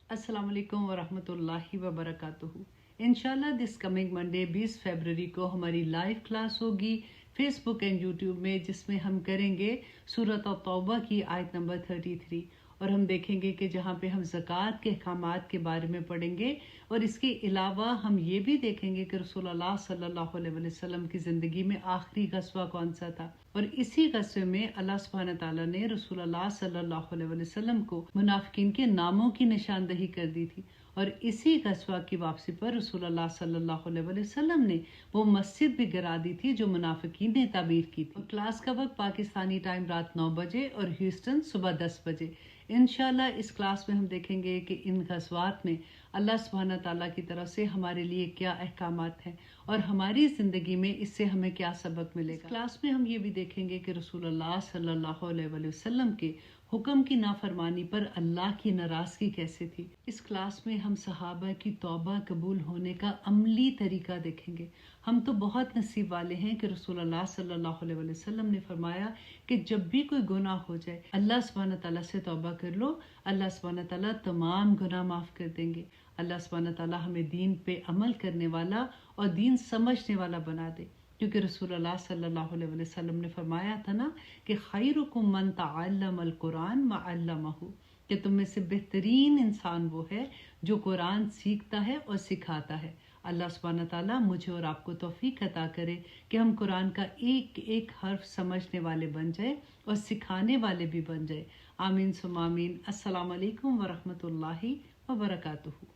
अस्सलाम वालेकुम वरहमतुल्लाहि वबरकातुहू। इंशाल्लाह दिस कमिंग मंडे 20 फरवरी को हमारी लाइव क्लास होगी फेसबुक एंड यूट्यूब में, जिसमें हम करेंगे सूरत तौबा की आयत नंबर 33 और हम देखेंगे कि जहाँ पे हम ज़कात के अहकामात के बारे में पढ़ेंगे और इसके अलावा हम ये भी देखेंगे कि रसूलुल्लाह सल्लल्लाहु अलैहि वसल्लम की ज़िंदगी में आखिरी गस्वा कौन सा था। और इसी गस्वे में अल्लाह सुब्हानहू व तआला ने रसूलुल्लाह सल्लल्लाहु अलैहि वसल्लम को मुनाफिकीन के नामों की निशानदही कर दी थी। और इसी गस्वा की वापसी पर रसूलुल्लाह सल्लल्लाहु अलैहि वसल्लम ने वो मस्जिद भी गिरा दी थी जो मुनाफिकीन ने ताबीर की थी। क्लास का वक्त पाकिस्तानी टाइम रात 9 बजे और ह्यूस्टन सुबह 10 बजे। इंशाल्लाह इस क्लास में हम देखेंगे कि इन गज़वात में अल्लाह सुब्हानहू व तआला की तरफ से हमारे लिए क्या अहकामात हैं और हमारी ज़िंदगी में इससे हमें क्या सबक मिलेगा। क्लास में हम ये भी देखेंगे कि रसूलुल्लाह सल्लल्लाहु अलैहि वसल्लम के हुक्म की नाफरमानी पर अल्लाह की नाराज़गी कैसे थी। इस क्लास में हम सहाबा की तौबा कबूल होने का अमली तरीका देखेंगे। हम तो बहुत नसीब वाले हैं कि रसूलुल्लाह सल्लल्लाहु अलैहि वसल्लम ने फरमाया कि जब भी कोई गुनाह हो जाए अल्लाह सुब्हानहू व तआला से तौबा कर लो, अल्लाह सुब्हानहू व तआला तमाम गुनाह माफ़ कर देंगे। अल्लाह सुब्हानहू व तआला हमें दीन पे अमल करने वाला और दीन समझने वाला बना दे, क्योंकि रसूलुल्लाह सल्लल्लाहु अलैहि वसल्लम ने फरमाया था ना कि खैरुकुम मन तअल्लमल कुरान व अल्लमहु, कि तुम में से बेहतरीन इंसान वो है जो कुरान सीखता है और सिखाता है। अल्लाह सुब्हानहू व तआला मुझे और आपको तौफीक अता करे कि हम कुरान का एक एक हर्फ समझने वाले बन जाए और सिखाने वाले भी बन जाए। आमीन सुम्मा आमीन। अस्सलाम वालेकुम वरहमतुल्लाहि वबरकातुहू।